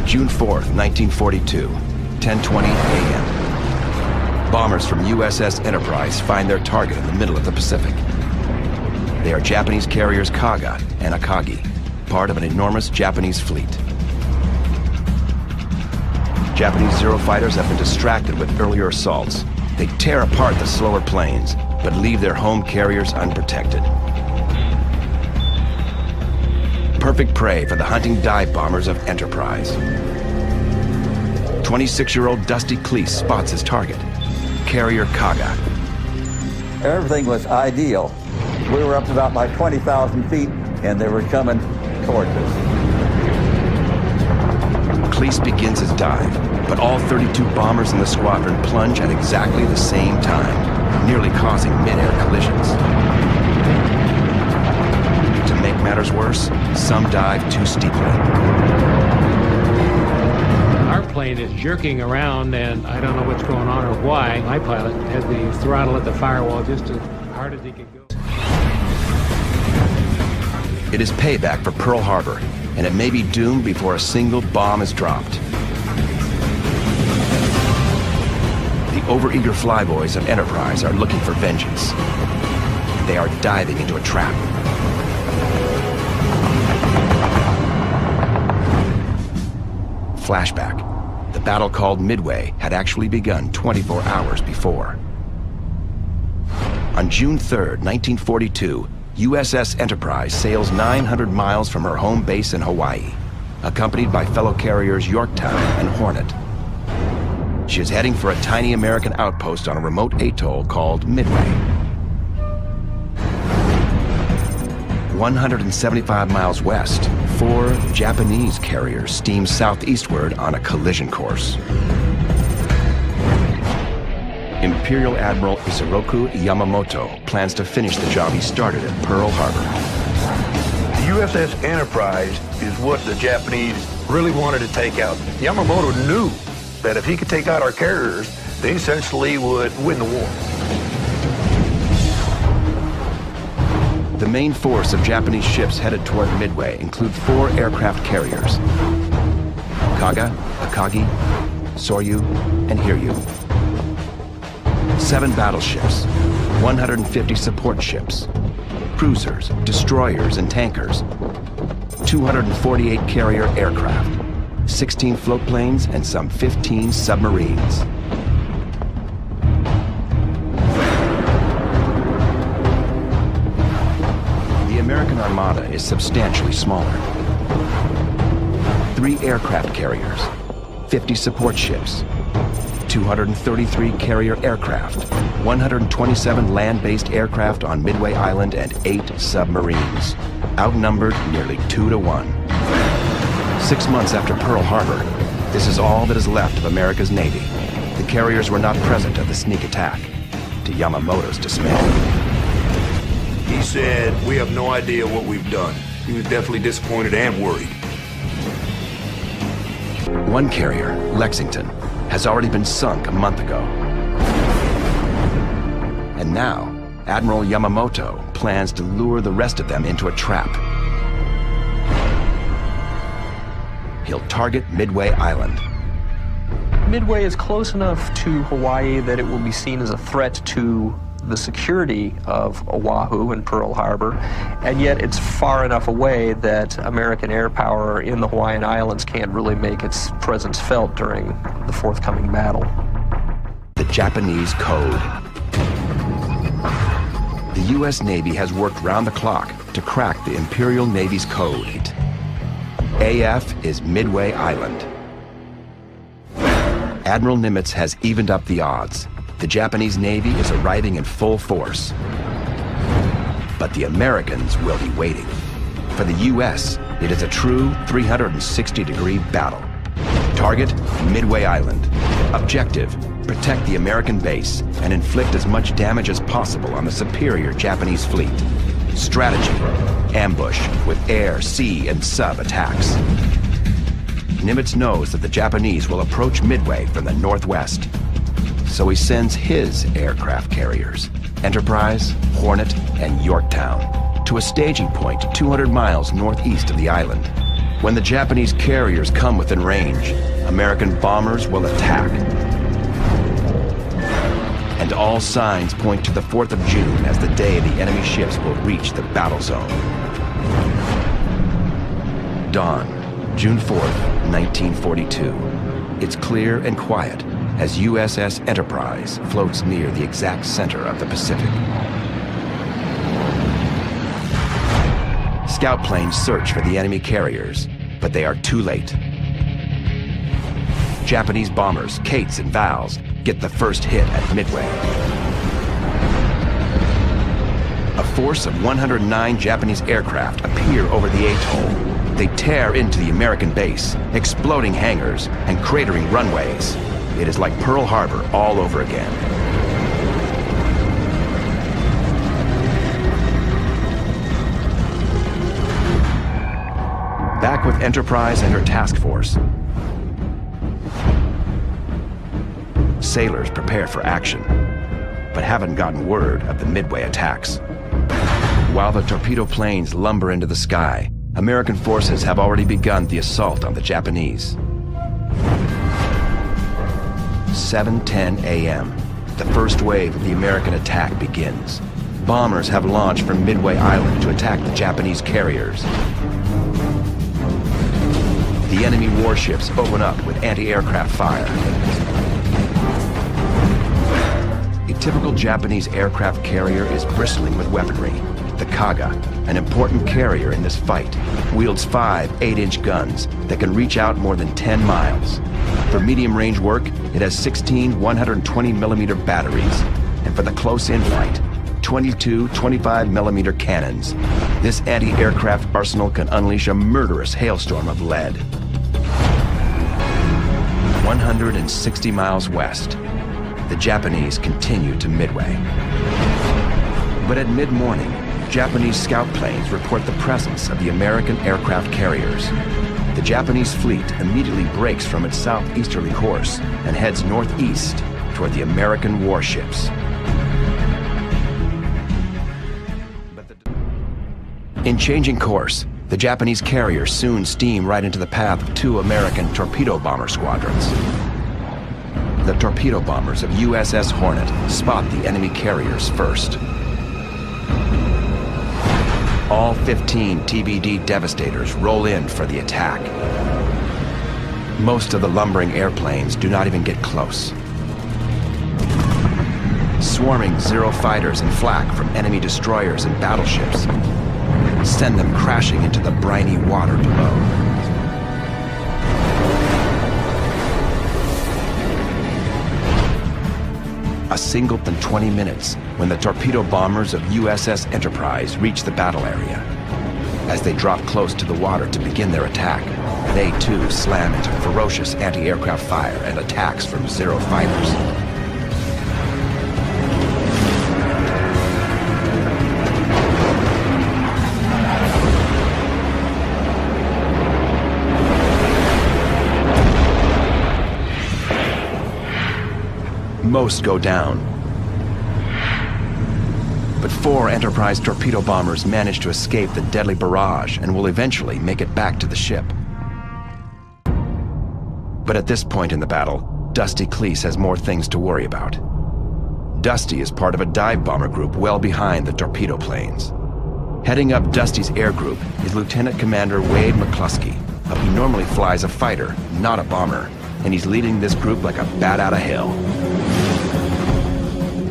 June 4th, 1942, 10:20 a.m. Bombers from USS Enterprise find their target in the middle of the Pacific. They are Japanese carriers Kaga and Akagi, part of an enormous Japanese fleet. Japanese Zero fighters have been distracted with earlier assaults. They tear apart the slower planes, but leave their home carriers unprotected. Perfect prey for the hunting dive bombers of Enterprise. 26-year-old Dusty Cleese spots his target, carrier Kaga. Everything was ideal. We were up to about like 20,000 feet, and they were coming towards us. Cleese begins his dive, but all 32 bombers in the squadron plunge at exactly the same time, nearly causing mid-air collisions. To make matters worse, some dive too steeply. Our plane is jerking around, and I don't know what's going on or why. My pilot had the throttle at the firewall just as hard as he could go. It is payback for Pearl Harbor, and it may be doomed before a single bomb is dropped. The overeager flyboys of Enterprise are looking for vengeance. They are diving into a trap. Flashback. The battle called Midway had actually begun 24 hours before. On June 3rd, 1942, USS Enterprise sails 900 miles from her home base in Hawaii, accompanied by fellow carriers Yorktown and Hornet. She is heading for a tiny American outpost on a remote atoll called Midway. 175 miles west, 4 Japanese carriers steam southeastward on a collision course. Imperial Admiral Isoroku Yamamoto plans to finish the job he started at Pearl Harbor. The USS Enterprise is what the Japanese really wanted to take out. Yamamoto knew that if he could take out our carriers, they essentially would win the war. The main force of Japanese ships headed toward Midway include 4 aircraft carriers: Kaga, Akagi, Soryu, and Hiryu. 7 battleships, 150 support ships, cruisers, destroyers, and tankers, 248 carrier aircraft, 16 float planes, and some 15 submarines. The American Armada is substantially smaller. 3 aircraft carriers, 50 support ships, 233 carrier aircraft, 127 land-based aircraft on Midway Island, and 8 submarines, outnumbered nearly 2 to 1. 6 months after Pearl Harbor, this is all that is left of America's Navy. The carriers were not present at the sneak attack, to Yamamoto's dismay. He said, "We have no idea what we've done." He was definitely disappointed and worried. One carrier, Lexington, has already been sunk a month ago. And now, Admiral Yamamoto plans to lure the rest of them into a trap. He'll target Midway Island. Midway is close enough to Hawaii that it will be seen as a threat to the security of Oahu and Pearl Harbor, and yet it's far enough away that American air power in the Hawaiian Islands can't really make its presence felt during the forthcoming battle. The Japanese Code. The U.S. Navy has worked round the clock to crack the Imperial Navy's code. AF is Midway Island. Admiral Nimitz has evened up the odds. The Japanese Navy is arriving in full force. But the Americans will be waiting. For the U.S., it is a true 360-degree battle. Target, Midway Island. Objective, protect the American base and inflict as much damage as possible on the superior Japanese fleet. Strategy, ambush with air, sea, and sub attacks. Nimitz knows that the Japanese will approach Midway from the northwest. So he sends his aircraft carriers, Enterprise, Hornet, and Yorktown, to a staging point 200 miles northeast of the island. When the Japanese carriers come within range, American bombers will attack. And all signs point to the 4th of June as the day the enemy ships will reach the battle zone. Dawn, June 4th, 1942. It's clear and quiet as USS Enterprise floats near the exact center of the Pacific. Scout planes search for the enemy carriers, but they are too late. Japanese bombers, Kates and Vals, get the first hit at Midway. A force of 109 Japanese aircraft appear over the atoll. They tear into the American base, exploding hangars and cratering runways. It is like Pearl Harbor all over again. Back with Enterprise and her task force, sailors prepare for action, but haven't gotten word of the Midway attacks. While the torpedo planes lumber into the sky, American forces have already begun the assault on the Japanese. 7:10 a.m. The first wave of the American attack begins. Bombers have launched from Midway Island to attack the Japanese carriers. The enemy warships open up with anti-aircraft fire. A typical Japanese aircraft carrier is bristling with weaponry. The Kaga, an important carrier in this fight, wields 5 8-inch guns that can reach out more than 10 miles. For medium-range work, it has 16 120-millimeter batteries, and for the close-in fight, 22 25-millimeter cannons. This anti-aircraft arsenal can unleash a murderous hailstorm of lead. 160 miles west, the Japanese continue to Midway. But at mid-morning, Japanese scout planes report the presence of the American aircraft carriers. The Japanese fleet immediately breaks from its southeasterly course and heads northeast toward the American warships. In changing course, the Japanese carriers soon steam right into the path of 2 American torpedo bomber squadrons. The torpedo bombers of USS Hornet spot the enemy carriers first. All 15 TBD Devastators roll in for the attack. Most of the lumbering airplanes do not even get close. Swarming Zero fighters and flak from enemy destroyers and battleships send them crashing into the briny water below. A singleton 20 minutes when the torpedo bombers of USS Enterprise reach the battle area. As they drop close to the water to begin their attack, they too slam into ferocious anti-aircraft fire and attacks from Zero fighters. Most go down. But 4 Enterprise torpedo bombers manage to escape the deadly barrage and will eventually make it back to the ship. But at this point in the battle, Dusty Cleese has more things to worry about. Dusty is part of a dive bomber group well behind the torpedo planes. Heading up Dusty's air group is Lieutenant Commander Wade McCluskey. He normally flies a fighter, not a bomber, and he's leading this group like a bat out of hell.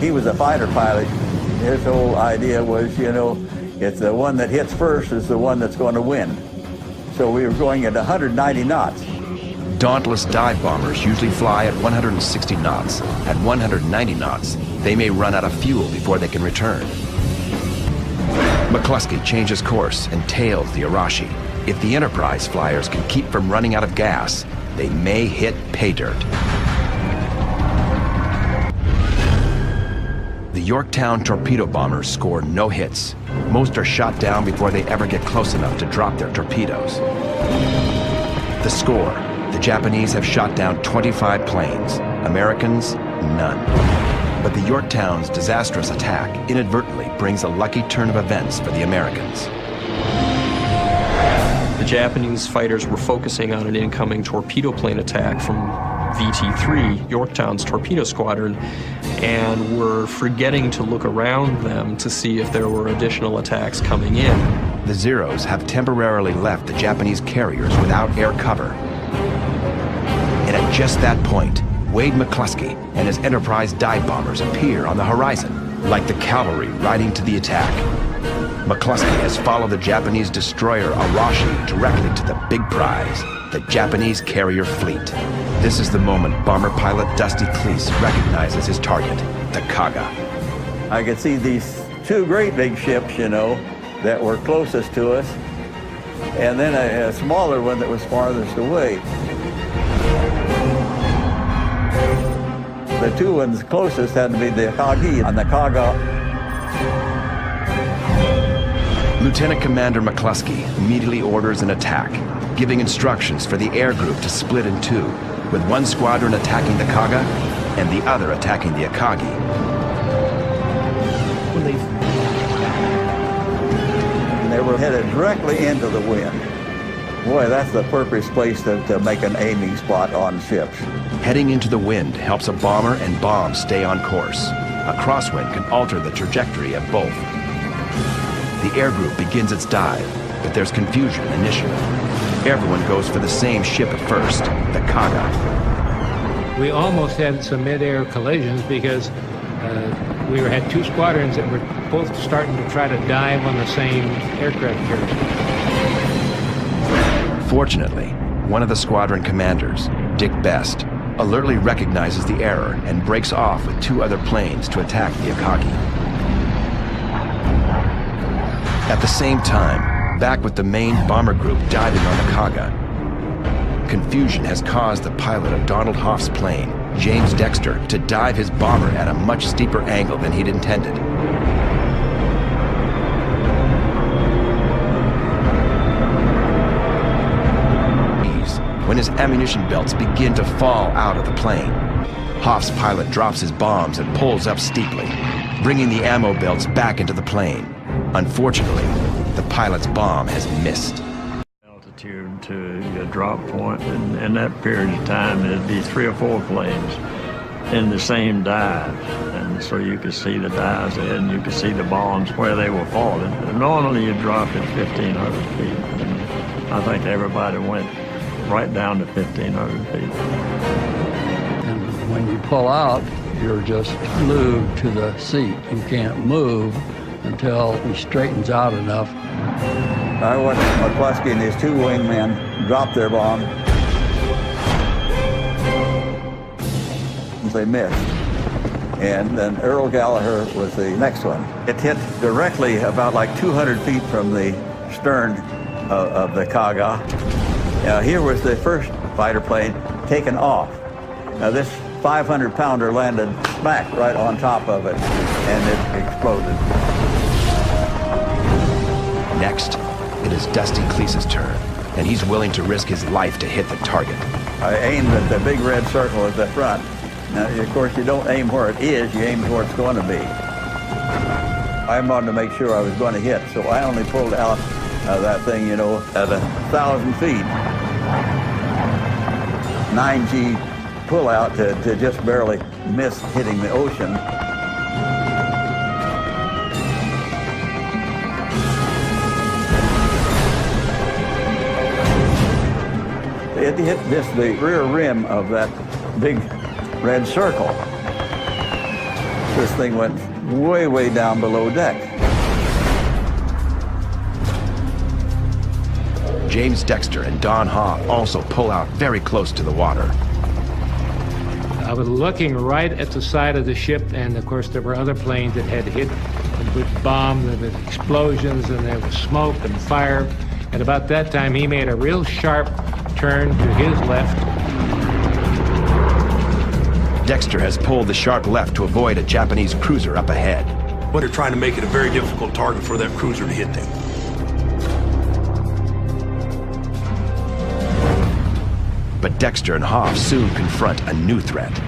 He was a fighter pilot. His whole idea was, you know, it's the one that hits first is the one that's going to win. So we were going at 190 knots. Dauntless dive bombers usually fly at 160 knots. At 190 knots, they may run out of fuel before they can return. McCluskey changes course and tails the Arashi. If the Enterprise flyers can keep from running out of gas, they may hit pay dirt. The Yorktown torpedo bombers score no hits. Most are shot down before they ever get close enough to drop their torpedoes. The score: the Japanese have shot down 25 planes, Americans, none. But the Yorktown's disastrous attack inadvertently brings a lucky turn of events for the Americans. The Japanese fighters were focusing on an incoming torpedo plane attack from VT-3, Yorktown's torpedo squadron, and were forgetting to look around them to see if there were additional attacks coming in. The Zeros have temporarily left the Japanese carriers without air cover. And at just that point, Wade McCluskey and his Enterprise dive bombers appear on the horizon, like the cavalry riding to the attack. McCluskey has followed the Japanese destroyer Arashi directly to the big prize, the Japanese carrier fleet. This is the moment bomber pilot Dusty Cleese recognizes his target, the Kaga. I could see these two great big ships, you know, that were closest to us, and then a smaller one that was farthest away. The two ones closest had to be the Akagi and the Kaga. Lieutenant Commander McCluskey immediately orders an attack, giving instructions for the air group to split in two, with one squadron attacking the Kaga and the other attacking the Akagi. And they were headed directly into the wind. Boy, that's the perfect place to make an aiming spot on ships. Heading into the wind helps a bomber and bomb stay on course. A crosswind can alter the trajectory of both. The air group begins its dive, but there's confusion initially. Everyone goes for the same ship at first, the Kaga. We almost had some mid-air collisions because we had two squadrons that were both starting to try to dive on the same aircraft carrier. Fortunately, one of the squadron commanders, Dick Best, alertly recognizes the error and breaks off with two other planes to attack the Akagi. At the same time, back with the main bomber group diving on the Kaga, confusion has caused the pilot of Donald Hoff's plane, James Dexter, to dive his bomber at a much steeper angle than he'd intended. When his ammunition belts begin to fall out of the plane, Hoff's pilot drops his bombs and pulls up steeply, bringing the ammo belts back into the plane. Unfortunately, the pilot's bomb has missed. Altitude to a drop point, and in that period of time, there'd be 3 or 4 planes in the same dive, and so you could see the dives ahead, and you could see the bombs where they were falling. And normally, you drop at 1,500 feet, and I think everybody went right down to 1,500 feet. And when you pull out, you're just glued to the seat. You can't move until he straightens out enough. I watched McCluskey and his two wingmen drop their bomb. They missed. And then Earl Gallagher was the next one. It hit directly about like 200 feet from the stern of the Kaga. Here was the first fighter plane taken off. Now this 500-pounder landed smack right on top of it, and it exploded. Next, it is Dusty Cleese's turn, and he's willing to risk his life to hit the target. I aimed at the big red circle at the front. Now, of course, you don't aim where it is, you aim where it's going to be. I wanted to make sure I was going to hit, so I only pulled out that thing, you know, at 1,000 feet. 9G pull out to just barely miss hitting the ocean. It hit just the rear rim of that big red circle. This thing went way, way down below deck. James Dexter and Don Hoff also pull out very close to the water. I was looking right at the side of the ship, and of course there were other planes that had hit with bombs and with explosions, and there was smoke and fire. At about that time, he made a real sharp turn to his left. Dexter has pulled the sharp left to avoid a Japanese cruiser up ahead. But they're trying to make it a very difficult target for that cruiser to hit them. But Dexter and Hoff soon confront a new threat.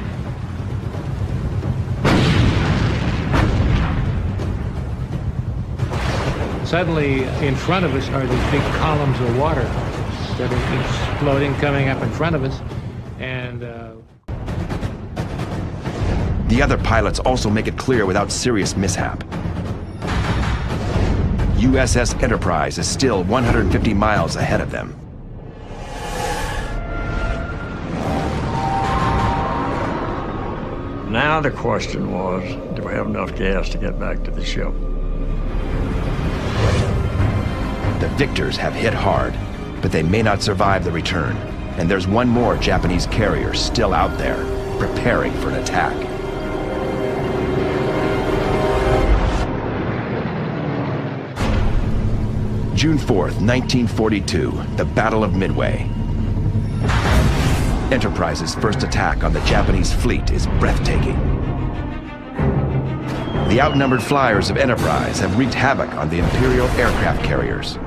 suddenly in front of us are these big columns of water that are exploding, coming up in front of us. And the other pilots also make it clear without serious mishap. USS Enterprise is still 150 miles ahead of them. Now the question was, do we have enough gas to get back to the ship? The victors have hit hard, but they may not survive the return. And there's one more Japanese carrier still out there, preparing for an attack. June 4th, 1942, the Battle of Midway. Enterprise's first attack on the Japanese fleet is breathtaking. The outnumbered flyers of Enterprise have wreaked havoc on the Imperial aircraft carriers.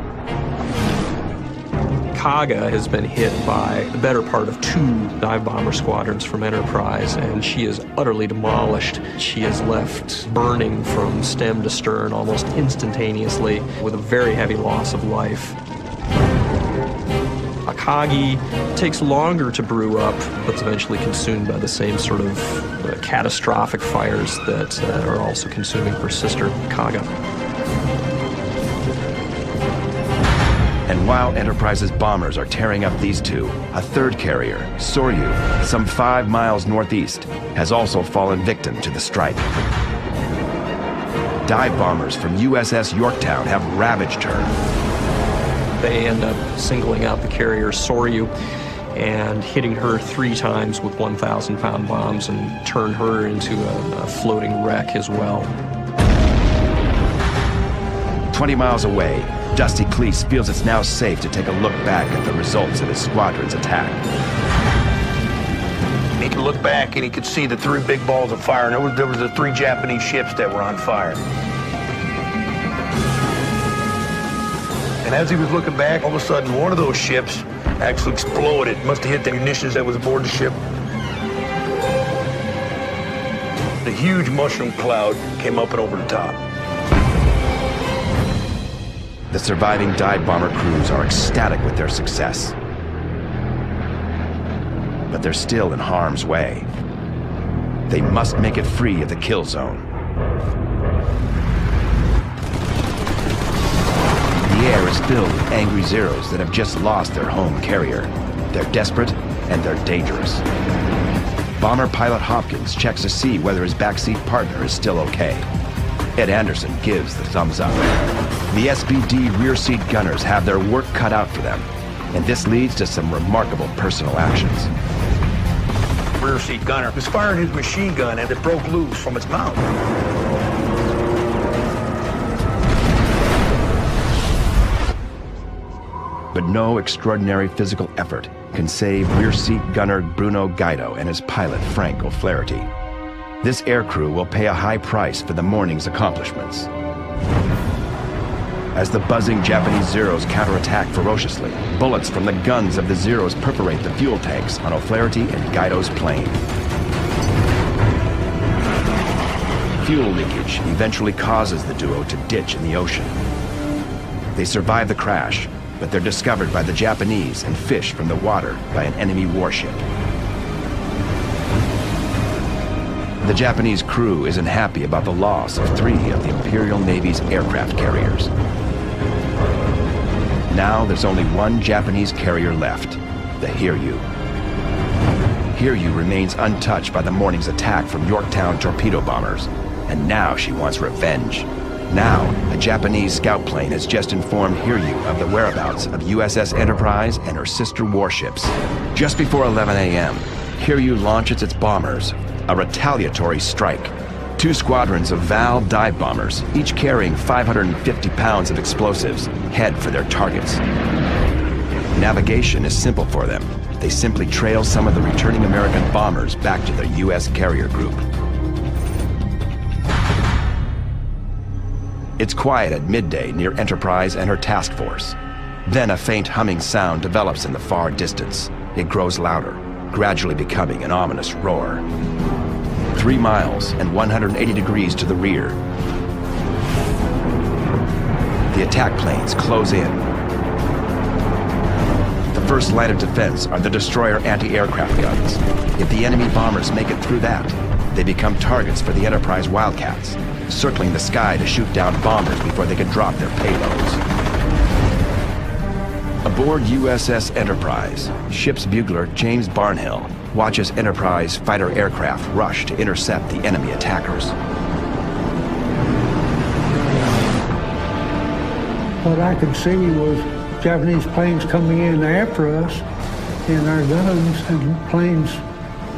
Kaga has been hit by the better part of 2 dive bomber squadrons from Enterprise, and she is utterly demolished. She is left burning from stem to stern almost instantaneously with a very heavy loss of life. Akagi takes longer to brew up, but is eventually consumed by the same sort of catastrophic fires that are also consuming her sister, Kaga. And while Enterprise's bombers are tearing up these two, a third carrier, Soryu, some 5 miles northeast, has also fallen victim to the strike. Dive bombers from USS Yorktown have ravaged her. They end up singling out the carrier Soryu and hitting her 3 times with 1,000-pound bombs and turn her into a floating wreck as well. 20 miles away, Dusty Cleese feels it's now safe to take a look back at the results of his squadron's attack. He could look back and he could see the 3 big balls of fire, and there was the 3 Japanese ships that were on fire. And as he was looking back, all of a sudden one of those ships actually exploded. Must have hit the munitions that was aboard the ship. The huge mushroom cloud came up and over the top. The surviving dive bomber crews are ecstatic with their success. But they're still in harm's way. They must make it free of the kill zone. The air is filled with angry Zeros that have just lost their home carrier. They're desperate and they're dangerous. Bomber pilot Hopkins checks to see whether his backseat partner is still okay. Ed Anderson gives the thumbs up. The SBD rear seat gunners have their work cut out for them, and this leads to some remarkable personal actions. Rear seat gunner was firing his machine gun and it broke loose from its mount. But no extraordinary physical effort can save rear seat gunner Bruno Gaido and his pilot Frank O'Flaherty. This aircrew will pay a high price for the morning's accomplishments. As the buzzing Japanese Zeros counterattack ferociously, bullets from the guns of the Zeros perforate the fuel tanks on O'Flaherty and Gaido's plane. Fuel leakage eventually causes the duo to ditch in the ocean. They survive the crash, but they're discovered by the Japanese and fished from the water by an enemy warship. The Japanese crew isn't happy about the loss of 3 of the Imperial Navy's aircraft carriers. Now there's only one Japanese carrier left, the Hiryu. Hiryu remains untouched by the morning's attack from Yorktown torpedo bombers, and now she wants revenge. Now, a Japanese scout plane has just informed Hiryu of the whereabouts of USS Enterprise and her sister warships. Just before 11 a.m., Hiryu launches its bombers, a retaliatory strike. 2 squadrons of Val dive bombers, each carrying 550 pounds of explosives, head for their targets. Navigation is simple for them. They simply trail some of the returning American bombers back to their U.S. carrier group. It's quiet at midday near Enterprise and her task force. Then a faint humming sound develops in the far distance. It grows louder, gradually becoming an ominous roar. 3 miles and 180 degrees to the rear, The attack planes close in. The first line of defense are the destroyer anti-aircraft guns. If the enemy bombers make it through that, they become targets for the Enterprise Wildcats, circling the sky to shoot down bombers before they can drop their payloads. Aboard USS Enterprise, ship's bugler James Barnhill watches Enterprise fighter aircraft rush to intercept the enemy attackers. What I could see was Japanese planes coming in after us, and our guns and planes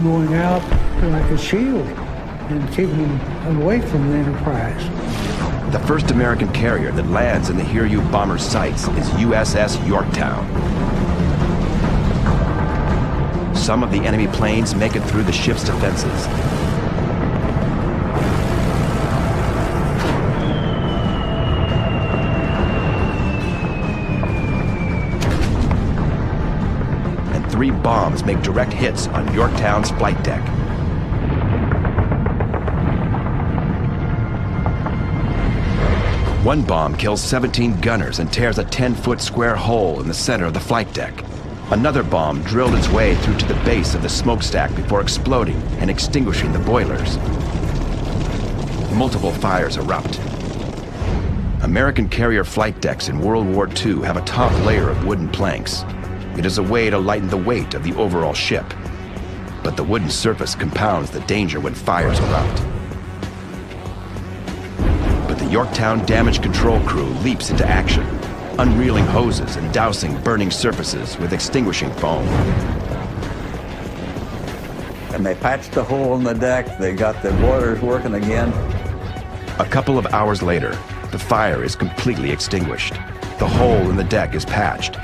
going out like a shield and keeping them away from the Enterprise. The first American carrier that lands in the Hiryu bomber sights is USS Yorktown. Some of the enemy planes make it through the ship's defenses. And 3 bombs make direct hits on Yorktown's flight deck. One bomb kills 17 gunners and tears a 10-foot square hole in the center of the flight deck. Another bomb drilled its way through to the base of the smokestack before exploding and extinguishing the boilers. Multiple fires erupt. American carrier flight decks in World War II have a top layer of wooden planks. It is a way to lighten the weight of the overall ship. But the wooden surface compounds the danger when fires erupt. The Yorktown damage control crew leaps into action, unreeling hoses and dousing burning surfaces with extinguishing foam. And they patched the hole in the deck, they got the boilers working again. A couple of hours later, the fire is completely extinguished. The hole in the deck is patched,